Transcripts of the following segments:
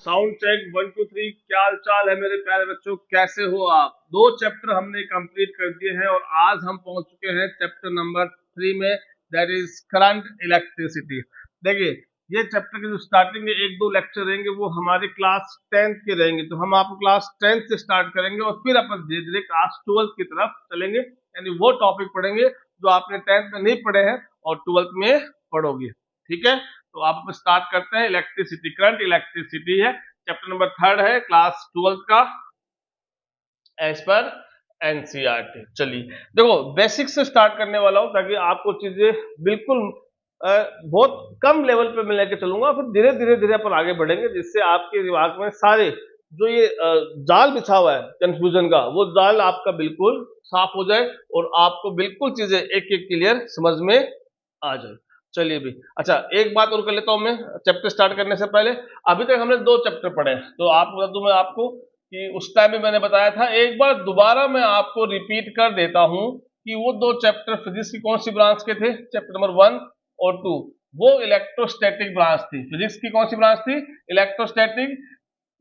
Sound check 1 2 3। क्या हाल चाल है मेरे प्यारे बच्चों, कैसे हो आप? दो चैप्टर हमने कंप्लीट कर दिए हैं और आज हम पहुंच चुके हैं चैप्टर नंबर 3 में, दैट इज करंट इलेक्ट्रिसिटी। देखिए, ये चैप्टर के जो स्टार्टिंग में एक दो लेक्चर रहेंगे वो हमारे क्लास 10th के रहेंगे, तो हम आपको क्लास 10th से स्टार्ट करेंगे और फिर अपन धीरे धीरे क्लास 12th की तरफ चलेंगे, यानी वो टॉपिक पढ़ेंगे जो आपने 10th में नहीं पढ़े हैं और 12th में पढ़ोगे। ठीक है, तो आप स्टार्ट करते हैं। इलेक्ट्रिसिटी, करंट इलेक्ट्रिसिटी है, चैप्टर नंबर 3 है, क्लास 12 का, एज पर एनसीईआरटी। चलिए देखो, बेसिक से स्टार्ट करने वाला हूं ताकि आपको चीजें बिल्कुल बहुत कम लेवल पे मैं लेके चलूंगा, फिर धीरे धीरे धीरे अपन आगे बढ़ेंगे, जिससे आपके दिमाग में सारे जो ये जाल बिछा हुआ है कंफ्यूजन का, वो जाल आपका बिल्कुल साफ हो जाए और आपको बिल्कुल चीजें एक एक क्लियर समझ में आ जाए। चलिए भी, अच्छा एक बात और कर लेता हूं मैं चैप्टर स्टार्ट करने से पहले। अभी तक हमने दो चैप्टर पढ़े हैं, तो आप बता दूं मैं आपको कि उस टाइम में मैंने बताया था, एक बार दोबारा मैं आपको रिपीट कर देता हूं कि वो दो चैप्टर फिजिक्स की कौन सी ब्रांच के थे, चैप्टर नंबर 1 और 2, वो इलेक्ट्रोस्टैटिक ब्रांच थी। फिजिक्स की कौन सी ब्रांच थी? इलेक्ट्रोस्टैटिक।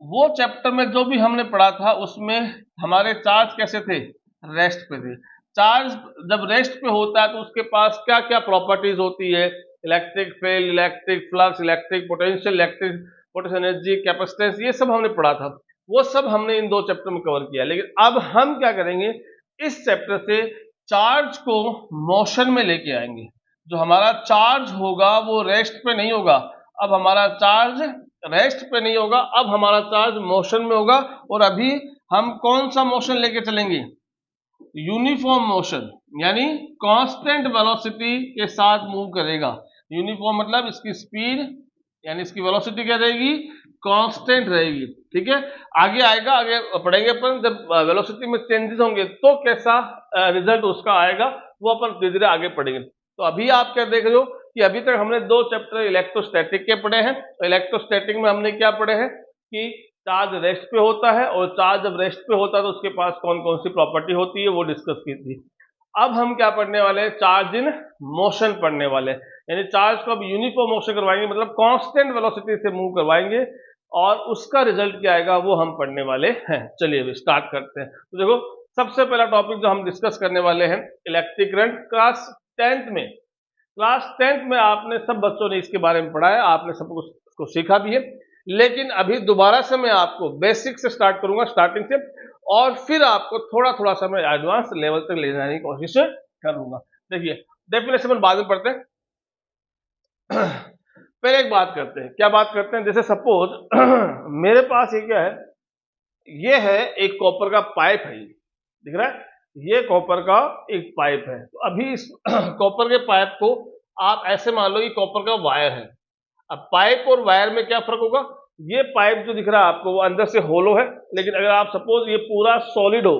वो चैप्टर में जो भी हमने पढ़ा था उसमें हमारे चार्ज कैसे थे? रेस्ट पे थे। चार्ज जब रेस्ट पे होता है तो उसके पास क्या क्या प्रॉपर्टीज होती है? Electric field, electric flux, electric potential, electric potential energy, capacitance, ये सब हमने पढ़ा था। वो सब हमने इन दो चैप्टर में कवर किया। लेकिन अब हम क्या करेंगे, इस चैप्टर से चार्ज को मोशन में लेके आएंगे। जो हमारा चार्ज होगा वो रेस्ट पे नहीं होगा, अब हमारा चार्ज रेस्ट पे नहीं होगा, अब हमारा चार्ज मोशन में होगा। और अभी हम कौन सा मोशन लेके चलेंगे? यूनिफॉर्म मोशन, यानी कांस्टेंट वेलोसिटी के साथ मूव करेगा। यूनिफॉर्म मतलब इसकी स्पीड यानी इसकी वेलोसिटी क्या रहेगी? कांस्टेंट रहेगी। ठीक है, आगे आएगा, आगे पढ़ेंगे अपन, जब वेलोसिटी में चेंजेस होंगे तो कैसा रिजल्ट उसका आएगा, वो अपन धीरे धीरे आगे पढ़ेंगे। तो अभी आप क्या देख रहे हो कि अभी तक हमने दो चैप्टर इलेक्ट्रोस्टैटिक के पढ़े हैं। तो इलेक्ट्रोस्टैटिक में हमने क्या पढ़े हैं कि चार्ज रेस्ट पे होता है, और चार्ज जब रेस्ट पे होता है तो उसके पास कौन कौन सी प्रॉपर्टी होती है वो डिस्कस की थी। अब हम क्या पढ़ने वाले हैं? चार्ज इन मोशन पढ़ने वाले हैं, यानी चार्ज को अब यूनिफॉर्म मोशन करवाएंगे, मतलब कांस्टेंट वेलोसिटी से मूव करवाएंगे, और उसका रिजल्ट क्या आएगा वो हम पढ़ने वाले हैं। चलिए अभी स्टार्ट करते हैं। तो देखो, सबसे पहला टॉपिक जो हम डिस्कस करने वाले हैं, इलेक्ट्रिक करंट। क्लास 10th में आपने सब बच्चों ने इसके बारे में पढ़ा है, आपने सब कुछ इसको सीखा भी है। लेकिन अभी दोबारा से मैं आपको बेसिक से स्टार्ट करूंगा, स्टार्टिंग से, और फिर आपको थोड़ा थोड़ा सा मैं एडवांस लेवल तक ले जाने की कोशिश करूंगा। देखिए, डेफिनेशन बाद में पढ़ते हैं। पहले एक बात करते हैं, क्या बात करते हैं, जैसे सपोज मेरे पास ये क्या है, ये है एक कॉपर का पाइप है, दिख रहा है, ये कॉपर का एक पाइप है। तो अभी इस कॉपर के पाइप को आप ऐसे मान लो कि कॉपर का वायर है। अब पाइप और वायर में क्या फर्क होगा? ये पाइप जो दिख रहा है आपको वो अंदर से होलो है, लेकिन अगर आप सपोज ये पूरा सॉलिड हो,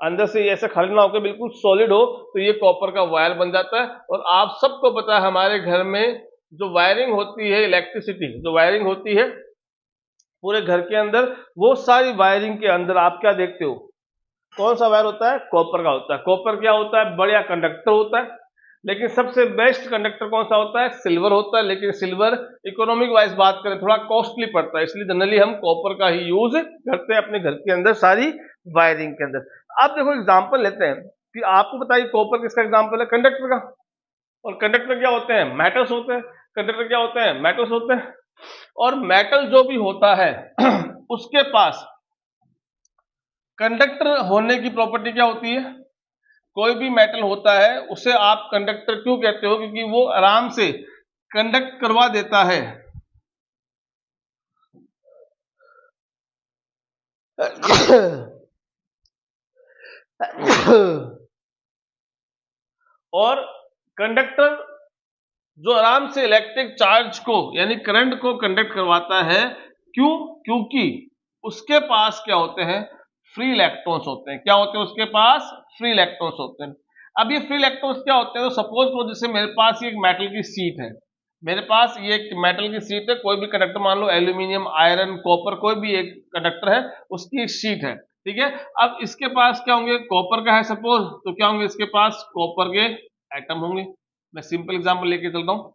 अंदर से ये ऐसे खाली ना होकर बिल्कुल सॉलिड हो, तो ये कॉपर का वायर बन जाता है। और आप सबको पता है हमारे घर में जो वायरिंग होती है, इलेक्ट्रिसिटी जो वायरिंग होती है पूरे घर के अंदर, वो सारी वायरिंग के अंदर आप क्या देखते हो? कौन सा वायर होता है? कॉपर का होता है। कॉपर क्या होता है? बढ़िया कंडक्टर होता है। लेकिन सबसे बेस्ट कंडक्टर कौन सा होता है? सिल्वर होता है। लेकिन सिल्वर इकोनॉमिक वाइज बात करें थोड़ा कॉस्टली पड़ता है, इसलिए जनरली हम कॉपर का ही यूज करते हैं अपने घर के अंदर सारी वायरिंग के अंदर। आप देखो एग्जांपल लेते हैं कि आपको बताइए कॉपर किसका एग्जांपल है? कंडक्टर का। और कंडक्टर क्या होते हैं? मेटल्स होते हैं। कंडक्टर क्या होते हैं? मेटल्स होते हैं। और मेटल जो भी होता है उसके पास कंडक्टर होने की प्रॉपर्टी क्या होती है? कोई भी मेटल होता है उसे आप कंडक्टर क्यों कहते हो? क्योंकि वो आराम से कंडक्ट करवा देता है। और कंडक्टर जो आराम से इलेक्ट्रिक चार्ज को यानी करंट को कंडक्ट करवाता है, क्यों? क्योंकि उसके पास क्या होते हैं? फ्री इलेक्ट्रॉन्स होते हैं। क्या होते हैं उसके पास? फ्री इलेक्ट्रॉन्स होते हैं। अब ये फ्री इलेक्ट्रॉन्स क्या होते हैं? तो सपोज करो जैसे मेरे पास ये एक मेटल की सीट है, मेरे पास ये एक मेटल की सीट है, कोई भी कंडक्टर मान लो, एल्यूमिनियम, आयरन, कॉपर, कोई भी एक कंडक्टर है, उसकी एक शीट है। ठीक है, अब इसके पास क्या होंगे? कॉपर का है सपोज, तो क्या होंगे इसके पास? कॉपर के एटम होंगे। मैं सिंपल एग्जांपल लेके चलता हूं।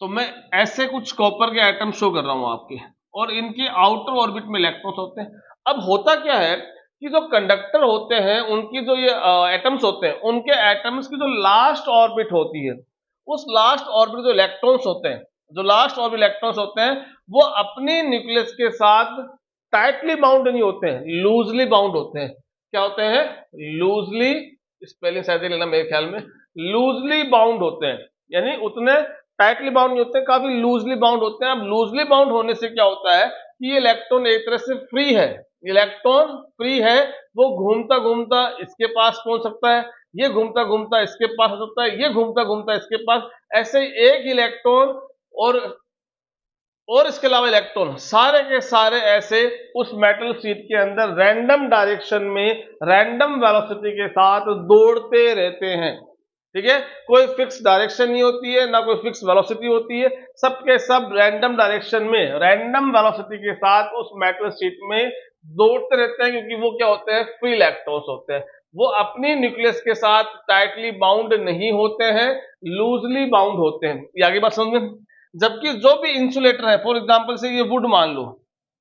तो मैं ऐसे कुछ कॉपर के एटम शो कर रहा हूं आपके, और इनके आउटर ऑर्बिट में इलेक्ट्रॉन्स होते हैं। अब होता क्या है कि जो कंडक्टर होते हैं उनकी जो ये एटम्स होते हैं, उनके एटम्स की जो लास्ट ऑर्बिट होती है, उस लास्ट ऑर्बिट जो इलेक्ट्रॉन्स होते हैं, जो लास्ट ऑर्बिट इलेक्ट्रॉन्स होते हैं, वो अपने न्यूक्लियस के साथ टाइटली बाउंड नहीं होते हैं, लूजली बाउंड होते हैं। क्या होते हैं? लूजली, स्पेलिंग शायद लेना मेरे ख्याल में, लूजली बाउंड होते हैं, यानी उतने टाइटली बाउंड नहीं होते, काफी लूजली बाउंड होते हैं। अब लूजली बाउंड होने से क्या होता है कि ये इलेक्ट्रॉन एक तरह से फ्री है, इलेक्ट्रॉन फ्री है, वो घूमता घूमता इसके पास पहुंच सकता है, ये घूमता घूमता इसके पास हो सकता है, ये घूमता घूमता इसके पास, ऐसे एक इलेक्ट्रॉन और इसके अलावा इलेक्ट्रॉन सारे के सारे ऐसे उस मेटल शीट के अंदर रैंडम डायरेक्शन में रैंडम वेलोसिटी के साथ दौड़ते रहते हैं। ठीक है, कोई फिक्स डायरेक्शन नहीं होती है, ना कोई फिक्स वेलोसिटी होती है, सबके सब रैंडम डायरेक्शन में रैंडम वेलोसिटी के साथ उस मेटल शीट में दौड़ते रहते हैं, क्योंकि वो क्या होते हैं? फ्री इलेक्ट्रॉन्स होते हैं। वो अपनी न्यूक्लियस के साथ टाइटली बाउंड नहीं होते हैं, लूजली बाउंड होते हैं। ये आगे बात समझ में? जबकि जो भी इंसुलेटर है, फॉर एग्जांपल से ये वुड मान लो,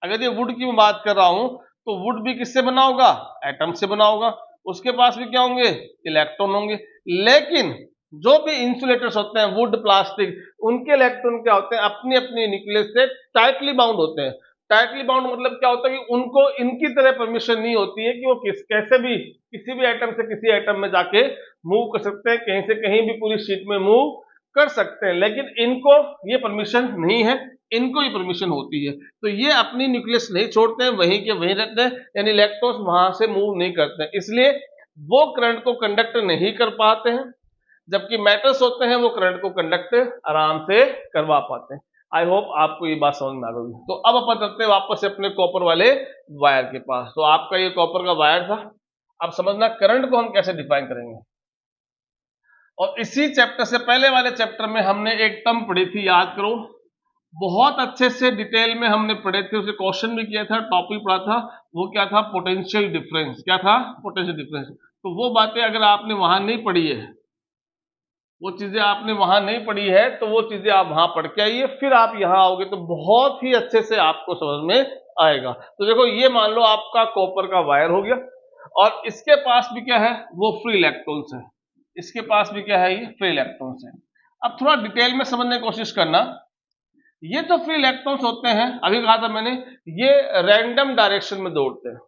अगर ये वुड की मैं बात कर रहा हूं, तो वुड भी किससे बना होगा? एटम से बना होगा। उसके पास भी क्या होंगे? इलेक्ट्रॉन होंगे। लेकिन जो भी इंसुलेटर्स होते हैं, वुड, प्लास्टिक, उनके इलेक्ट्रॉन क्या होते हैं? अपनी अपनी न्यूक्लियस से टाइटली बाउंड होते हैं। टाइटली बाउंड मतलब क्या होता है कि उनको इनकी तरह परमिशन नहीं होती है कि वो कैसे भी किसी भी एटम से किसी एटम में जाके मूव कर सकते हैं, कहीं से कहीं भी पूरी शीट में मूव कर सकते हैं। लेकिन इनको ये परमिशन नहीं है, इनको ये परमिशन होती है। तो ये अपनी न्यूक्लियस नहीं छोड़ते हैं, वहीं के वहीं रहते हैं, यानी इलेक्ट्रॉन्स वहां से मूव नहीं करते हैं, इसलिए वो करंट को कंडक्ट नहीं कर पाते हैं। जबकि मेटल्स होते हैं वो करंट को कंडक्ट आराम से करवा पाते हैं। आई होप आपको ये बात समझ में आ गई। तो अब अपन चलते हैं वापस से अपने कॉपर वाले वायर के पास। तो आपका ये कॉपर का वायर था। अब समझना करंट को हम कैसे डिफाइन करेंगे। और इसी चैप्टर से पहले वाले चैप्टर में हमने एक टर्म पढ़ी थी, याद करो, बहुत अच्छे से डिटेल में हमने पढ़े थे, उसे क्वेश्चन भी किया था, टॉपिक पढ़ा था। वो क्या था? Potential difference. क्या था? Potential difference. तो वो बातें अगर आपने वहां नहीं पढ़ी है, वो चीजें आपने वहां नहीं पढ़ी है, तो वो चीजें आप वहां पढ़ के आइए, फिर आप यहाँ आओगे तो बहुत ही अच्छे से आपको समझ में आएगा। तो देखो, ये मान लो आपका कॉपर का वायर हो गया, और इसके पास भी क्या है? वो फ्री इलेक्ट्रॉन्स है। इसके पास भी क्या है? ये फ्री इलेक्ट्रॉन्स है। अब थोड़ा डिटेल में समझने की कोशिश करना। ये जो फ्री इलेक्ट्रॉन्स होते हैं, अभी कहा था मैंने, ये रैंडम डायरेक्शन में दौड़ते हैं।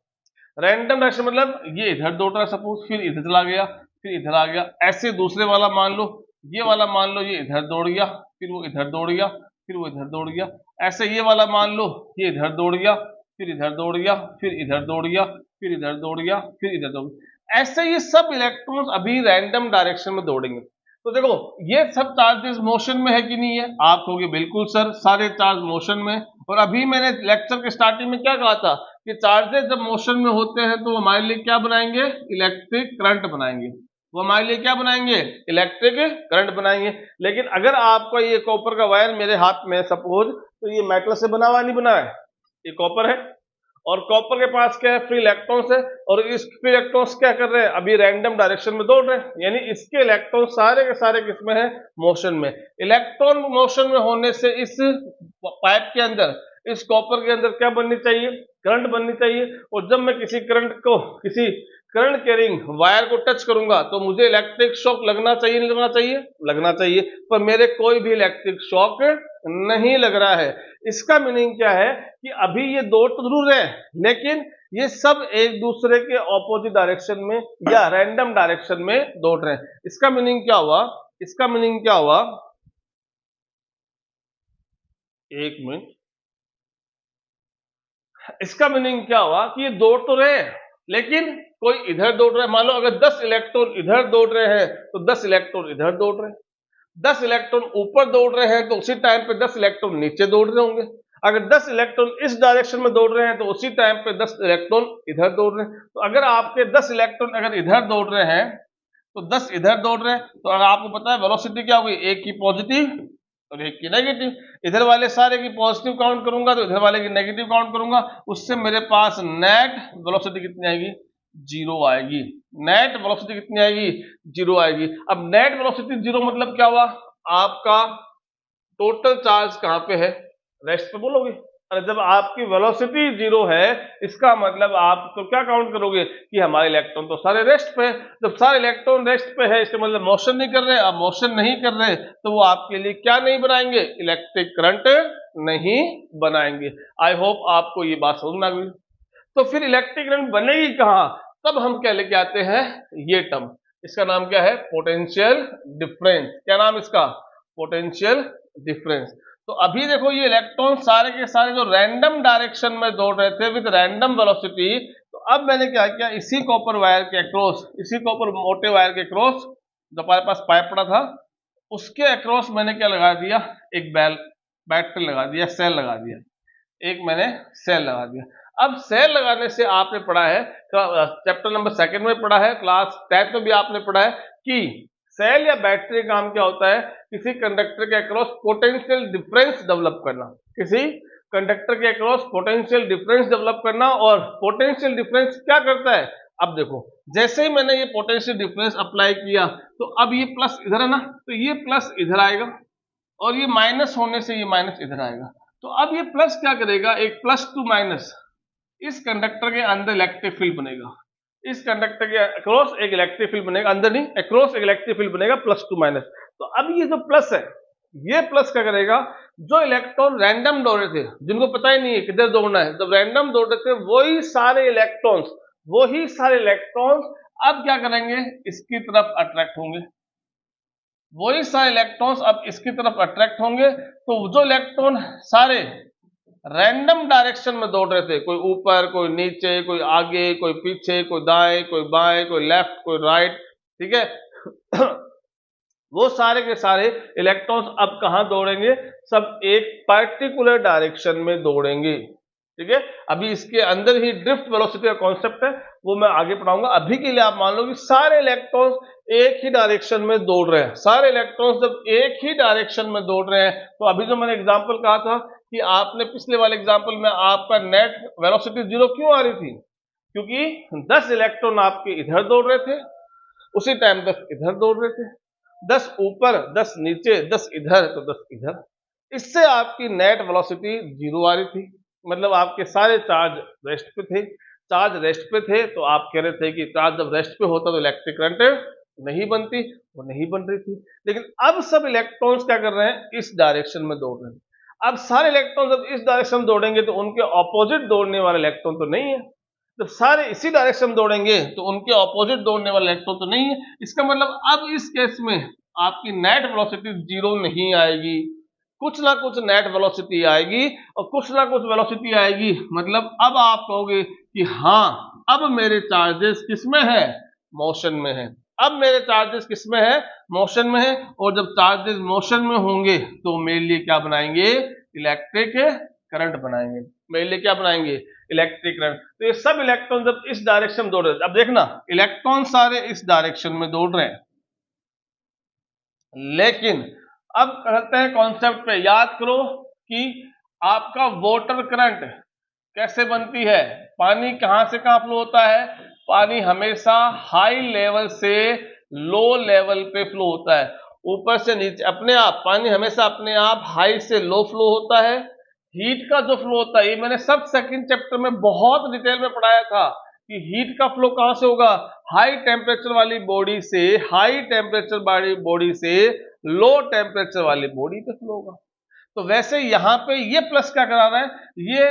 रैंडम डायरेक्शन मतलब ये इधर दौड़ रहा है सपोज, फिर इधर चला गया, फिर इधर आ गया। ऐसे दूसरे वाला मान लो, ये वाला मान लो ये इधर दौड़ गया, फिर वो इधर दौड़ गया, फिर वो इधर दौड़ गया। ऐसे ये वाला मान लो ये इधर दौड़ गया, फिर इधर दौड़ गया, फिर इधर दौड़ गया, फिर इधर दौड़ गया, फिर इधर दौड़ गया। ऐसे ये सब इलेक्ट्रॉन्स अभी रैंडम डायरेक्शन में दौड़ेंगे। तो देखो, ये सब चार्जेस मोशन में है कि नहीं है? आप कहोगे बिल्कुल सर, सारे चार्ज मोशन में। और अभी मैंने लेक्चर के स्टार्टिंग में क्या कहा था कि चार्जेस जब मोशन में होते हैं तो हमारे लिए क्या बनाएंगे? इलेक्ट्रिक करंट बनाएंगे। वो हमारे लिए क्या बनाएंगे? इलेक्ट्रिक करंट बनाएंगे। लेकिन अगर आपका ये कॉपर का वायर मेरे हाथ में सपोज, तो ये मेटल से बना हुआ नहीं बना है, ये कॉपर है, और कॉपर के पास क्या है? फ्री इलेक्ट्रॉन्स है, और इस फ्री इलेक्ट्रॉन्स क्या कर रहे हैं? अभी रैंडम डायरेक्शन में दौड़ रहे हैं, यानी इसके इलेक्ट्रॉन सारे के सारे किसमें है? मोशन में। इलेक्ट्रॉन मोशन में होने से इस पाइप के अंदर, इस कॉपर के अंदर क्या बननी चाहिए? करंट बननी चाहिए। और जब मैं किसी करंट कैरिंग वायर को टच करूंगा तो मुझे इलेक्ट्रिक शॉक लगना चाहिए, नहीं लगना चाहिए? लगना चाहिए। पर मेरे कोई भी इलेक्ट्रिक शॉक नहीं लग रहा है। इसका मीनिंग क्या है कि अभी ये दौड़ तो जरूर है, लेकिन ये सब एक दूसरे के ऑपोजिट डायरेक्शन में या रैंडम डायरेक्शन में दौड़ रहे हैं। इसका मीनिंग क्या हुआ? इसका मीनिंग क्या हुआ? एक मिनट। इसका मीनिंग क्या हुआ कि ये दौड़ तो रहे हैं, लेकिन कोई इधर दौड़ रहा है। मान लो अगर 10 इलेक्ट्रॉन इधर दौड़ रहे हैं तो 10 इलेक्ट्रॉन इधर दौड़ रहे हैं। 10 इलेक्ट्रॉन ऊपर दौड़ रहे हैं तो उसी टाइम पे 10 इलेक्ट्रॉन नीचे दौड़ रहे होंगे। अगर 10 इलेक्ट्रॉन इस डायरेक्शन में दौड़ रहे हैं तो उसी टाइम पे 10 इलेक्ट्रॉन इधर दौड़ रहे हैं। तो अगर आपके 10 इलेक्ट्रॉन अगर इधर दौड़ रहे हैं तो 10 इधर दौड़ रहे हैं, तो अगर आपको पता है वेलोसिटी क्या होगी? एक की पॉजिटिव और एक की नेगेटिव। इधर वाले सारे की पॉजिटिव काउंट करूंगा तो इधर वाले की नेगेटिव काउंट करूंगा, उससे मेरे पास नेट वेलोसिटी कितनी आएगी? जीरो आएगी। नेट वेलोसिटी कितनी आएगी? जीरो आएगी। अब नेट वेलोसिटी जीरो मतलब क्या हुआ? आपका टोटल चार्ज कहाँ पे है, रेस्ट पे बोलोगे। अरे जब आपकी वेलोसिटी जीरो है, इसका मतलब आप तो क्या काउंट करोगे कि हमारे इलेक्ट्रॉन तो सारे रेस्ट पे है। जब सारे इलेक्ट्रॉन रेस्ट पे है, इसका मतलब मोशन नहीं कर रहे। अब मोशन नहीं कर रहे तो वो आपके लिए क्या नहीं बनाएंगे, इलेक्ट्रिक करंट नहीं बनाएंगे। आई होप आपको ये बात समझ में आ गई। तो फिर इलेक्ट्रिक करंट बनेगी कहाँ, तब हम क्या लेके आते हैं ये टर्म, इसका नाम क्या है, पोटेंशियल डिफरेंस। क्या नाम इसका, पोटेंशियल डिफरेंस। तो अभी देखो ये इलेक्ट्रॉन सारे के सारे जो रैंडम डायरेक्शन में दौड़ रहे थे विद रैंडम वेलोसिटी, तो अब मैंने क्या किया, इसी कॉपर वायर के अक्रॉस, इसी कॉपर मोटे वायर के अक्रॉस जो हमारे पास पाइप पड़ा था, उसके अक्रॉस मैंने क्या लगा दिया, एक बैटरी लगा दिया, सेल लगा दिया, एक मैंने सेल लगा दिया। अब सेल लगाने से आपने पढ़ा है, चैप्टर नंबर 2 में पढ़ा है, क्लास 10 में भी आपने पढ़ा है कि सेल या बैटरी का काम क्या होता है, किसी कंडक्टर के अक्रॉस पोटेंशियल डिफरेंस डेवलप करना, किसी कंडक्टर के अक्रॉस पोटेंशियल डिफरेंस डेवलप करना। और पोटेंशियल डिफरेंस क्या करता है, अब देखो जैसे ही मैंने ये पोटेंशियल डिफरेंस अप्लाई किया, तो अब ये प्लस इधर है ना, तो ये प्लस इधर आएगा और ये माइनस होने से ये माइनस इधर आएगा। तो अब ये प्लस क्या करेगा, एक प्लस टू माइनस, इस कंडक्टर के अंदर इलेक्ट्रिक फील्ड बनेगा, इस कंडक्टर के अक्रॉस एक इलेक्ट्रिक फील्ड बनेगा, अंदर नहीं अक्रॉस एक इलेक्ट्रिक फील्ड बनेगा प्लस टू माइनस। तो अब ये जो प्लस है, ये प्लस क्या करेगा, जो इलेक्ट्रॉन रैंडम दौड़ रहे थे, जिनको पता ही नहीं है किधर दौड़ना है, जब रैंडम दौड़ रहे थे वही सारे इलेक्ट्रॉन्स अब क्या करेंगे, इसकी तरफ अट्रैक्ट होंगे, वही सारे इलेक्ट्रॉन्स अब इसकी तरफ अट्रैक्ट होंगे। तो जो इलेक्ट्रॉन सारे रैंडम डायरेक्शन में दौड़ रहे थे, कोई ऊपर, कोई नीचे, कोई आगे, कोई पीछे, कोई दाएं, कोई बाएं, कोई लेफ्ट, कोई राइट, ठीक है वो सारे के सारे इलेक्ट्रॉन्स अब कहां दौड़ेंगे, सब एक पर्टिकुलर डायरेक्शन में दौड़ेंगे, ठीक है। अभी इसके अंदर ही ड्रिफ्ट वेलोसिटी का कॉन्सेप्ट है, वो मैं आगे पढ़ाऊंगा। अभी के लिए आप मान लो कि सारे इलेक्ट्रॉन्स एक ही डायरेक्शन में दौड़ रहे हैं, सारे इलेक्ट्रॉन्स जब एक ही डायरेक्शन में दौड़ रहे हैं, तो अभी जो मैंने एग्जांपल कहा था कि आपने पिछले वाले एग्जांपल में आपका नेट वेलोसिटी जीरो क्यों आ रही थी, क्योंकि 10 इलेक्ट्रॉन आपके इधर दौड़ रहे थे, उसी टाइम 10 इधर दौड़ रहे थे, 10 ऊपर, 10 नीचे, 10 इधर, तो 10 इधर, इससे आपकी नेट वेलोसिटी जीरो आ रही थी। मतलब आपके सारे चार्ज रेस्ट पे थे, चार्ज रेस्ट पे थे, तो आप कह रहे थे कि चार्ज जब रेस्ट पे होता तो इलेक्ट्रिक करंट नहीं बनती, वो नहीं बन रही थी। लेकिन अब सब इलेक्ट्रॉन्स क्या कर रहे हैं, इस डायरेक्शन में दौड़ रहे हैं। अब सारे इलेक्ट्रॉन जब इस डायरेक्शन में दौड़ेंगे तो उनके ऑपोजिट दौड़ने वाले इलेक्ट्रॉन तो नहीं है, जब सारे इसी डायरेक्शन में दौड़ेंगे तो उनके ऑपोजिट दौड़ने वाले इलेक्ट्रॉन तो नहीं है। इसका मतलब अब इस केस में आपकी नेट वेलोसिटी जीरो नहीं आएगी, कुछ ना कुछ नेट वेलोसिटी आएगी और कुछ ना कुछ वेलोसिटी आएगी। मतलब अब आप कहोगे कि हाँ, अब मेरे चार्जेस किसमें है, मोशन में है, अब मेरे चार्जेस किसमें है, मोशन में है। और जब चार्जेस मोशन में होंगे तो मेरे लिए क्या बनाएंगे, इलेक्ट्रिक करंट बनाएंगे, मेरे लिए क्या बनाएंगे, इलेक्ट्रिक करंट। तो ये सब इलेक्ट्रॉन जब इस डायरेक्शन में दौड़ रहे हैं, अब देखना इलेक्ट्रॉन सारे इस डायरेक्शन में दौड़ रहे हैं, लेकिन अब करते हैं कॉन्सेप्ट पे, याद करो कि आपका वाटर करंट कैसे बनती है, पानी कहां से कहां फ्लो होता है, पानी हमेशा हाई लेवल से लो लेवल पे फ्लो होता है, ऊपर से नीचे अपने आप, पानी हमेशा अपने आप हाई से लो फ्लो होता है। हीट का जो फ्लो होता है, ये मैंने सब सेकंड चैप्टर में बहुत डिटेल में पढ़ाया था कि हीट का फ्लो कहां से होगा, हाई टेम्परेचर वाली बॉडी से, हाई टेम्परेचर वाली बॉडी से लो टेम्परेचर वाली बॉडी पे फ्लो होगा। तो वैसे यहां पे ये प्लस क्या करा रहा है, ये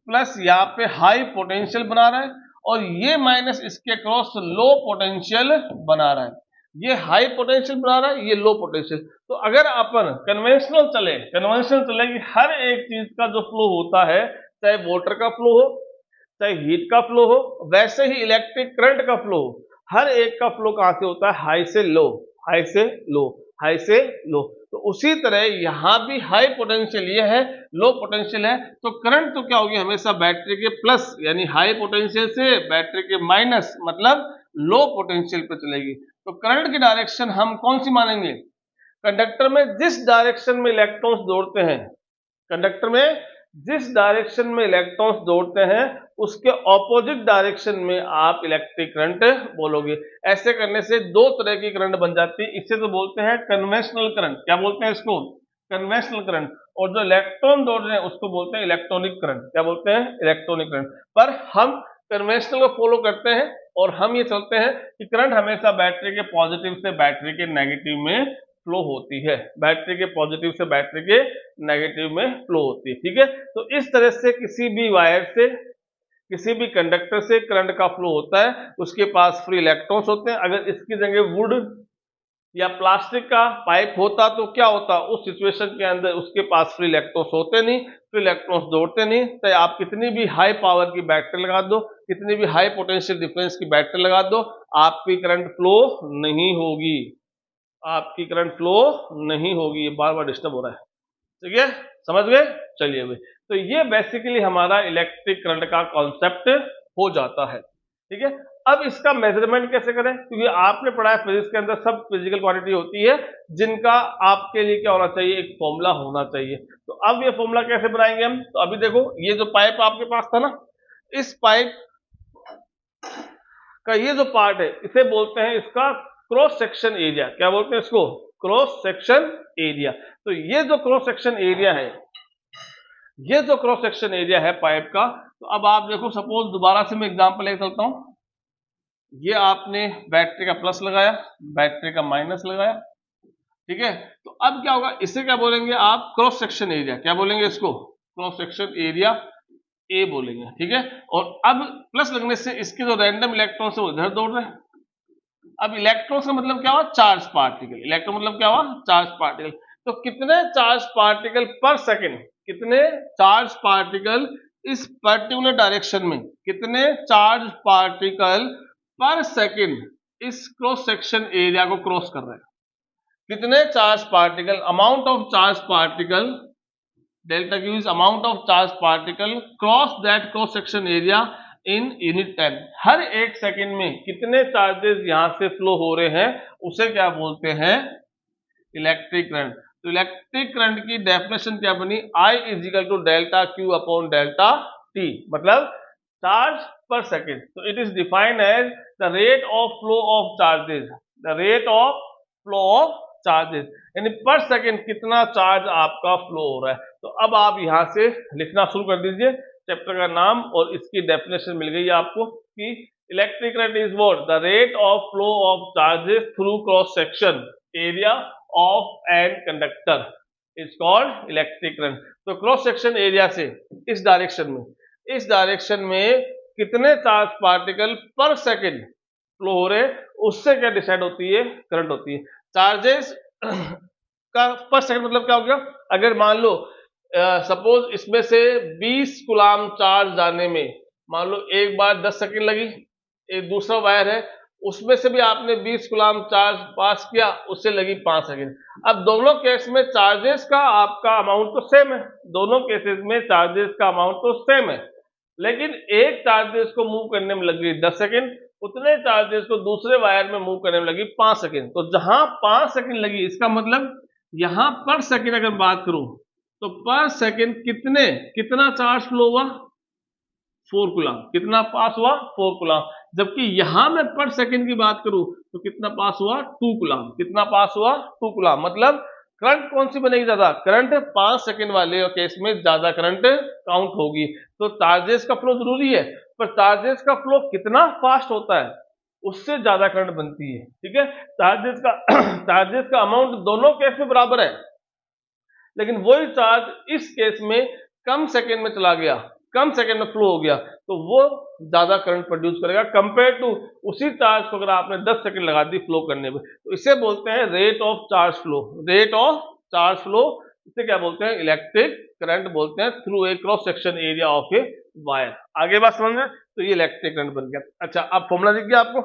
प्लस यहाँ पे हाई पोटेंशियल बना रहा है और ये माइनस इसके क्रॉस लो पोटेंशियल बना रहा है, ये हाई पोटेंशियल बना रहा है, ये लो पोटेंशियल। तो अगर अपन कन्वेंशनल चले कि हर एक चीज का जो फ्लो होता है, चाहे वाटर का फ्लो हो, चाहे हीट का फ्लो हो, वैसे ही इलेक्ट्रिक करंट का फ्लो हो, हर एक का फ्लो कहां से होता है, हाई से लो, हाई से लो, हाई से लो। तो उसी तरह यहां भी हाई पोटेंशियल ये है, लो पोटेंशियल है, तो करंट तो क्या होगी, हमेशा बैटरी के प्लस यानी हाई पोटेंशियल से बैटरी के माइनस मतलब लो पोटेंशियल पे चलेगी। तो करंट की डायरेक्शन हम कौन सी मानेंगे, कंडक्टर में जिस डायरेक्शन में इलेक्ट्रॉन्स दौड़ते हैं, कंडक्टर में जिस डायरेक्शन में इलेक्ट्रॉन्स दौड़ते हैं उसके ऑपोजिट डायरेक्शन में आप इलेक्ट्रिक करंट बोलोगे। ऐसे करने से दो तरह की करंट बन जाती है, इसे तो बोलते हैं कन्वेंशनल करंट। क्या बोलते हैं इसको, कन्वेंशनल करंट, और जो इलेक्ट्रॉन दौड़ रहे हैं उसको बोलते हैं इलेक्ट्रॉनिक करंट। क्या बोलते हैं? Electronic current. पर हम कन्वेंशनल को फॉलो करते हैं और हम ये चलते हैं कि करंट हमेशा बैटरी के पॉजिटिव से बैटरी के नेगेटिव में फ्लो होती है, बैटरी के पॉजिटिव से बैटरी के नेगेटिव में फ्लो होती है। ठीक है, तो इस तरह से किसी भी वायर से, किसी भी कंडक्टर से करंट का फ्लो होता है, उसके पास फ्री इलेक्ट्रॉन्स होते हैं। अगर इसकी जगह वुड या प्लास्टिक का पाइप होता तो क्या होता? उस सिचुएशन के अंदर उसके पास फ्री इलेक्ट्रॉन्स होते नहीं, फ्री इलेक्ट्रॉन्स दौड़ते नहीं, तो आप कितनी भी हाई पावर की बैटरी लगा दो, कितनी भी हाई पोटेंशियल डिफरेंस की बैटरी लगा दो, आपकी करंट फ्लो नहीं होगी, आपकी करंट फ्लो नहीं होगी। ये बार बार डिस्टर्ब हो रहा है, ठीक है, समझ गए? चलिए भाई, तो ये बेसिकली हमारा इलेक्ट्रिक करंट का कॉन्सेप्ट हो जाता है। ठीक है, अब इसका मेजरमेंट कैसे करें? क्योंकि आपने पढ़ा है फिजिक्स के अंदर सब फिजिकल क्वांटिटी होती है जिनका आपके लिए क्या होना चाहिए? एक फॉर्मूला होना चाहिए। तो अब ये फॉर्मूला कैसे बनाएंगे हम? तो अभी देखो, ये जो पाइप आपके पास था ना, इस पाइप का ये जो पार्ट है इसे बोलते हैं इसका क्रॉस सेक्शन एरिया। क्या बोलते हैं इसको? Cross section area. तो ये जो क्रॉस सेक्शन एरिया है, ये जो क्रॉस सेक्शन एरिया है पाइप का, तो अब आप देखो, सपोज दोबारा से मैं एग्जांपल लेकर चलता हूं। ये आपने बैटरी का प्लस लगाया, बैटरी का माइनस लगाया, ठीक है, तो अब क्या होगा? इसे क्या बोलेंगे आप? Cross section area. क्या बोलेंगे इसको? क्रॉस सेक्शन एरिया ए बोलेंगे। ठीक है, और अब प्लस लगने से इसके जो रैंडम इलेक्ट्रॉन है वो इधर दौड़ रहे हैं। अब इलेक्ट्रॉन का मतलब क्या हुआ? Charge particle. इलेक्ट्रॉन मतलब क्या हुआ? Charge particle. तो कितने चार्ज पार्टिकल पर सेकेंड, कितने चार्ज पार्टिकल इस पर्टिकुलर डायरेक्शन में, कितने चार्ज पार्टिकल पर सेकेंड इस क्रॉस सेक्शन एरिया को क्रॉस कर रहे हैं? कितने charge particle, amount of charge particle, delta Q is amount of charge particle cross that cross section area in unit time. हर एक सेकंड में कितने चार्जेस यहां से फ्लो हो रहे हैं, उसे क्या बोलते हैं? Electric current. तो इलेक्ट्रिक करंट की डेफिनेशन क्या बनी? I is equal to delta Q upon delta T, मतलब चार्ज पर सेकेंड। तो it is defined as the rate of flow of charges, the rate of flow of charges, यानी per second कितना charge आपका flow हो रहा है। तो अब आप यहां से लिखना शुरू कर दीजिए। चैप्टर का नाम और इसकी डेफिनेशन मिल गई आपको कि electric current is what? The rate of flow of charges through cross section area of an conductor is called electric current. तो क्रॉस सेक्शन एरिया से इस डायरेक्शन में कितने चार्ज पार्टिकल पर सेकेंड फ्लो हो रहे, उससे क्या डिसाइड होती है? करंट होती है। चार्जेस का पर सेकेंड मतलब क्या हो गया? अगर मान लो सपोज इसमें से 20 कूलाम चार्ज जाने में मान लो एक बार 10 सेकंड लगी, एक दूसरा वायर है उसमें से भी आपने 20 कूलाम चार्ज पास किया, उससे लगी 5 सेकंड। अब दोनों केस में चार्जेस का आपका अमाउंट तो सेम है, दोनों केसेस में चार्जेस का अमाउंट तो सेम है, लेकिन एक चार्जेस को मूव करने में लगी 10 सेकंड, उतने चार्जेस को दूसरे वायर में मूव करने में लगी 5 सेकंड। तो जहां 5 सेकंड लगी, इसका मतलब यहां पर सेकंड अगर बात करूं तो पर सेकंड कितना चार्ज फ्लो हुआ? 4 कूलाम। कितना पास हुआ? 4 कूलाम। जबकि यहां मैं पर सेकंड की बात करूं तो कितना पास हुआ? 2 कूलाम। कितना पास हुआ? 2 कूलाम। मतलब करंट कौन सी बनेगी ज्यादा? करंट 5 सेकंड वाले केस में ज्यादा करंट काउंट होगी। तो चार्जेस का फ्लो जरूरी है, पर चार्जेस का फ्लो कितना फास्ट होता है उससे ज्यादा करंट बनती है। ठीक है, चार्जेस का अमाउंट दोनों केस में बराबर है, लेकिन वही चार्ज इस केस में कम सेकंड में चला गया, कम सेकंड में फ्लो हो गया, तो वो ज्यादा करंट प्रोड्यूस करेगा कंपेयर टू उसी चार्ज को अगर आपने 10 सेकंड लगा दी फ्लो करने में। तो इसे बोलते हैं rate of charge flow. Rate of charge flow, इसे क्या बोलते हैं? इलेक्ट्रिक करंट बोलते हैं through a cross section area of a wire. आगे बात समझ में? तो ये इलेक्ट्रिक करंट बन गया। अच्छा, अब फॉर्मूला दिख गया आपको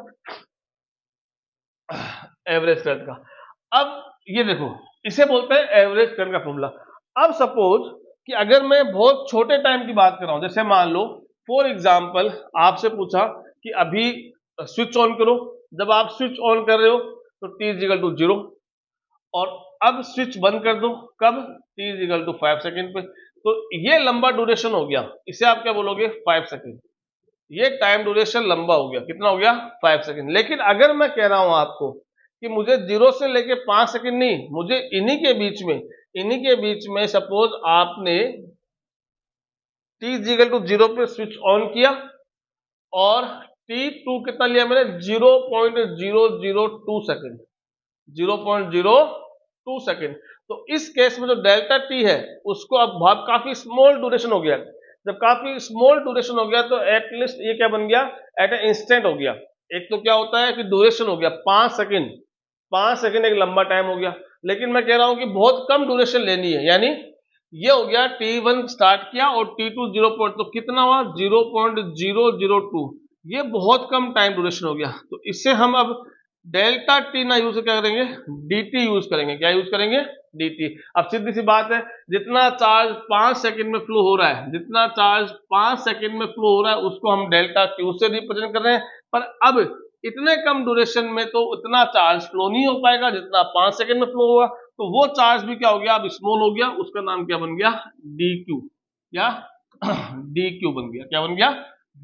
एवरेज करंट का। अब ये देखो, इसे बोलते हैं एवरेज करंट का फॉर्मूला। अब सपोज कि अगर मैं बहुत छोटे टाइम की बात कर रहा हूं, जैसे मान लो फॉर एग्जांपल आपसे पूछा कि अभी स्विच ऑन करो, जब आप स्विच ऑन कर रहे हो तो t इज इक्वल टू 0, और अब स्विच बंद कर दो कब? t is equal to 5 second पे। तो ये लंबा ड्यूरेशन हो गया, इसे आप क्या बोलोगे? 5 सेकंड। ये टाइम ड्यूरेशन लंबा हो गया, कितना हो गया? 5 सेकंड। लेकिन अगर मैं कह रहा हूं आपको कि मुझे 0 से लेके 5 सेकंड नहीं, मुझे इन्हीं के बीच में इन्हीं के बीच में सपोज आपने t इज इक्वल टू 0 पे स्विच ऑन किया और t2 कितना लिया मैंने 0.002 सेकेंड, 0.02 सेकेंड। तो इस केस में जो डेल्टा टी है उसको अब बहुत काफी स्मॉल ड्यूरेशन हो गया। जब काफी स्मॉल ड्यूरेशन हो गया तो एटलीस्ट ये क्या बन गया, एट ए इंस्टेंट हो गया। एक तो क्या होता है कि ड्यूरेशन हो गया 5 सेकेंड, 5 सेकेंड एक लंबा टाइम हो गया, लेकिन मैं कह रहा हूं कि बहुत कम ड्यूरेशन लेनी है, यानी ये हो गया T1 स्टार्ट किया और T2 0 तो कितना हुआ 0.002, ये बहुत कम टाइम ड्यूरेशन हो गया। तो इससे हम अब डेल्टा टी ना यूज क्या करेंगे, dt यूज करेंगे। क्या यूज करेंगे, dt। अब सीधी सी बात है, जितना चार्ज 5 सेकंड में फ्लो हो रहा है, जितना चार्ज 5 सेकंड में फ्लो हो रहा है उसको हम डेल्टा क्यू से रिप्रेजेंट कर रहे हैं। पर अब इतने कम ड्यूरेशन में तो उतना चार्ज फ्लो नहीं हो पाएगा जितना 5 सेकंड में फ्लो हुआ, तो वो चार्ज भी क्या हो गया, अब स्मॉल हो गया, उसका नाम क्या बन गया, dq, या dq बन गया। क्या बन गया,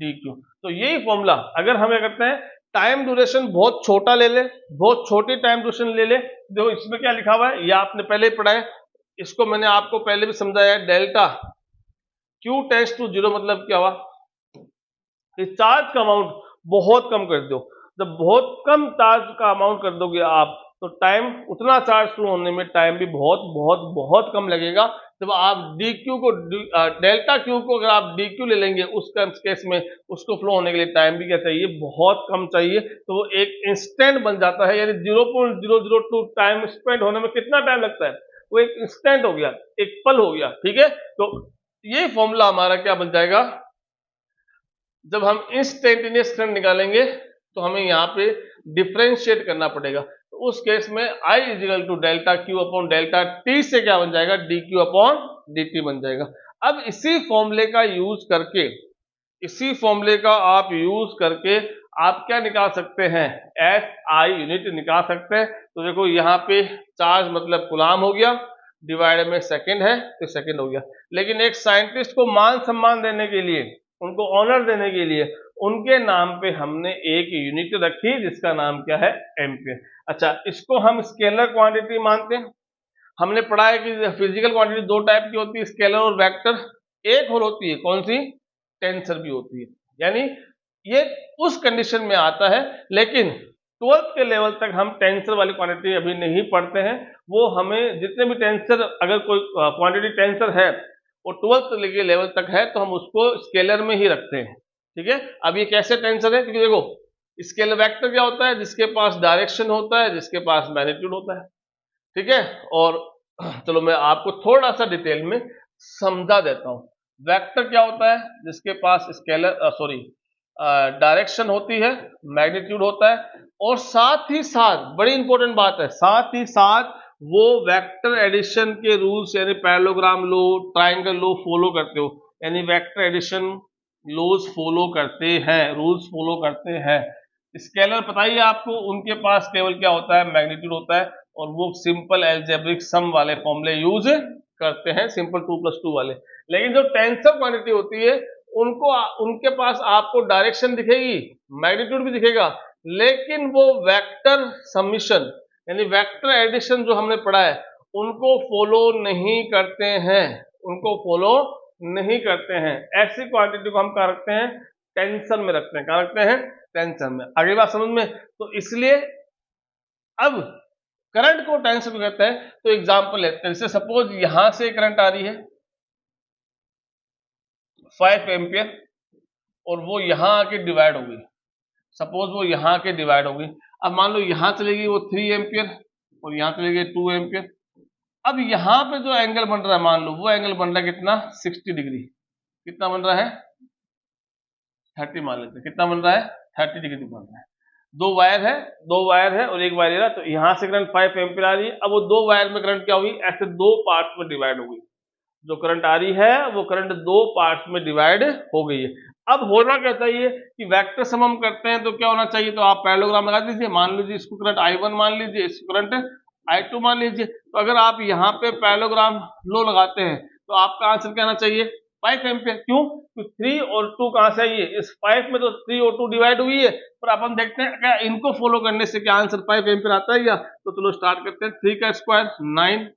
dq। तो यही फॉर्मूला अगर हम क्या करते हैं, टाइम ड्यूरेशन बहुत छोटा ले ले, बहुत छोटी टाइम ड्यूरेशन ले ले, देखो इसमें क्या लिखा हुआ है, ये आपने पहले ही पढ़ा है, इसको मैंने आपको पहले भी समझाया है। डेल्टा Q टेंड्स टू 0 मतलब क्या हुआ, इस चार्ज का अमाउंट बहुत कम कर दो। जब बहुत कम चार्ज का अमाउंट कर दोगे आप, तो टाइम, उतना चार्ज फ्लो होने में टाइम भी बहुत बहुत बहुत कम लगेगा। जब आप dq को डेल्टा क्यू को अगर आप dq ले लेंगे उस केस में उसको फ्लो होने के लिए टाइम भी क्या चाहिए, बहुत कम चाहिए। तो वो एक इंस्टेंट बन जाता है, यानी 0.002 टाइम स्पेंड होने में कितना टाइम लगता है, वो एक इंस्टेंट हो गया, एक पल हो गया। ठीक है, तो ये फॉर्मूला हमारा क्या बन जाएगा, जब हम इंस्टेंटेनियस करंट निकालेंगे तो हमें यहाँ पे डिफरेंशिएट करना पड़ेगा। तो उस केस में I is equal to delta Q upon delta T से क्या बन जाएगा, D Q upon D T बन जाएगा। अब इसी फॉर्मूले का यूज करके, इसी फॉर्मूले का आप यूज करके आप क्या निकाल सकते हैं, एस आई यूनिट निकाल सकते हैं। तो देखो यहाँ पे चार्ज मतलब कूलाम हो गया, डिवाइड में सेकंड है तो सेकंड हो गया। लेकिन एक साइंटिस्ट को मान सम्मान देने के लिए, उनको ऑनर देने के लिए उनके नाम पे हमने एक यूनिट रखी जिसका नाम क्या है, एम्पियर। अच्छा, इसको हम स्केलर क्वांटिटी मानते हैं। हमने पढ़ा है कि फिजिकल क्वांटिटी दो टाइप की होती है, स्केलर और वेक्टर। एक और होती है कौन सी, टेंसर भी होती है। यानी ये उस कंडीशन में आता है, लेकिन 12th के लेवल तक हम टेंसर वाली क्वांटिटी अभी नहीं पढ़ते हैं। वो हमें जितने भी टेंसर, अगर कोई क्वांटिटी टेंसर है वो 12th के लेवल तक है तो हम उसको स्केलर में ही रखते हैं। ठीक है, अब ये कैसे टेंसर है, क्योंकि देखो स्केलर वेक्टर क्या होता है, जिसके पास डायरेक्शन होता है, जिसके पास मैग्नीट्यूड होता है। ठीक है, और चलो मैं आपको थोड़ा सा डिटेल में समझा देता हूं। वेक्टर क्या होता है, जिसके पास स्केलर डायरेक्शन होती है, मैग्नीट्यूड होता है, और साथ ही साथ बड़ी इंपॉर्टेंट बात है, साथ ही साथ वो वेक्टर एडिशन के रूल्स यानी पैरेललोग्राम लो, ट्राइंगल लो फॉलो करते हो, यानी वेक्टर एडिशन लॉज फॉलो करते हैं, रूल्स फॉलो करते हैं। स्केलर पता ही है आपको, उनके पास केवल क्या होता है, मैग्नीट्यूड होता है, और वो सिंपल एल्जेब्रिक सम वाले फॉर्मूले यूज करते हैं, सिंपल 2+2 वाले। लेकिन जो टेंसर क्वांटिटी होती है उनको उनके पास आपको डायरेक्शन दिखेगी, मैग्नीट्यूड भी दिखेगा, लेकिन वो वेक्टर समिशन यानी वेक्टर एडिशन जो हमने पढ़ा है उनको फॉलो नहीं करते हैं, उनको फॉलो नहीं करते हैं। ऐसी क्वांटिटी को हम क्या रखते हैं, टेंसर में रखते हैं। क्या रखते हैं, टेंसर में। अगली बात समझ में, तो इसलिए अब करंट को टेंसर में कहते हैं। तो एग्जांपल लेते हैं, जैसे सपोज यहां से करंट आ रही है 5 एम्पियर और वो यहां आके डिवाइड हो गई, सपोज वो यहां के डिवाइड हो गई। अब मान लो यहां चलेगी वो 3 एम्पियर और यहां चलेगी 2 एम्पियर। अब यहां पे जो एंगल बन रहा है, मान लो वो एंगल बन रहा है कितना, 60 डिग्री। कितना बन रहा है, 30 मान लेते हैं। कितना बन रहा है, 30 डिग्री बन रहा है। दो वायर है और एक वायर है, तो यहां से करंट 5 एम्पियर आ रही है। अब वो दो वायर में करंट क्या हुई, ऐसे दो पार्ट्स में डिवाइड हो गई। जो करंट आ रही है वो करंट दो पार्ट्स में डिवाइड हो गई है। अब होना क्या चाहिए कि वेक्टर सम हम करते हैं तो क्या होना चाहिए, तो आप पैरेललोग्राम लगा दीजिए। मान लीजिए इसको करंट I1 मान लीजिए, इसको करंट I2 मान लीजिए। तो अगर आप यहाँ पे पैरेललोग्राम लो लगाते हैं तो आपका आंसर क्या आना चाहिए, 5 एम्पियर। क्यों, तो 3 और 2 कहां से आई है, इस 5 में तो 3 और 2 डिवाइड हुई है। पर अपन देखते हैं क्या इनको फॉलो करने से क्या आंसर 5 एम्पियर आता है या। तो चलो स्टार्ट करते हैं। 3 का स्क्वायर 9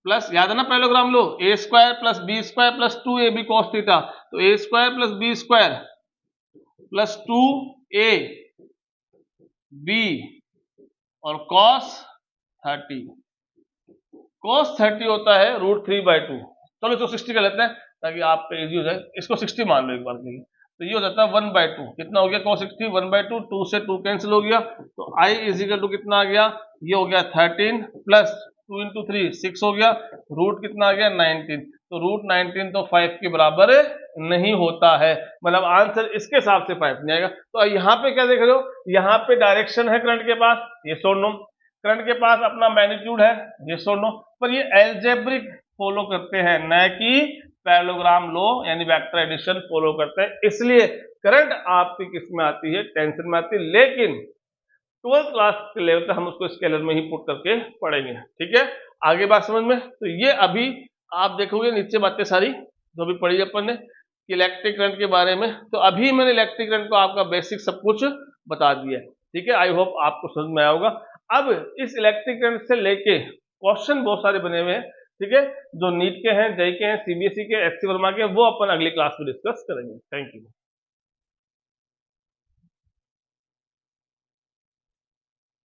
प्लस, याद है ना parallelogram law, a square plus b square plus 2ab cos theta, तो a square plus b square plus 2a b और cos 30, cos 30 होता है √3/2। चलो इसको 60 कर लेते हैं ताकि आप पे इजी हो जाए, इसको 60 मान लो एक बार के लिए, तो ये हो जाता है 1/2। कितना हो गया cos 60? 1/2, 2 से 2 कैंसिल हो गया, तो i इजिकल टू कितना आ गया, ये हो गया 13 प्लस 2 इंटू 3 6 हो गया, रूट कितना आ गया 19, तो √19 तो 5 के बराबर नहीं होता है, मतलब आंसर इसके हिसाब से 5 नहीं आएगा। तो यहाँ पे क्या देख रहे हो, यहाँ पे डायरेक्शन है करंट के पास, ये सोनो, करंट के पास अपना मैग्नीट्यूड है, ये सोनो, पर ये एल्जेब्रिक फॉलो करते हैं, न कि पैरेललोग्राम लो यानी वेक्टर एडिशन फॉलो करते हैं, इसलिए करंट आपकी किस में आती है, टेंशन में आती है, लेकिन 12th क्लास के लेवल पे हम उसको स्केलर में ही पुट करके पढ़ेंगे। ठीक है, आगे बात समझ में। तो ये अभी आप देखोगे नीचे बातें सारी जो अभी पढ़ी अपन ने इलेक्ट्रिक करंट के बारे में, तो अभी मैंने इलेक्ट्रिक करंट को आपका बेसिक सब कुछ बता दिया है। ठीक है, आई होप आपको समझ में आया होगा। अब इस इलेक्ट्रिक करंट से लेके क्वेश्चन बहुत सारे बने हुए हैं, ठीक है, जो नीट के हैं, जेईई के हैं, सीबीएसई के, एससी वर्मा के, वो अपन अगली क्लास में डिस्कस करेंगे। Thank you.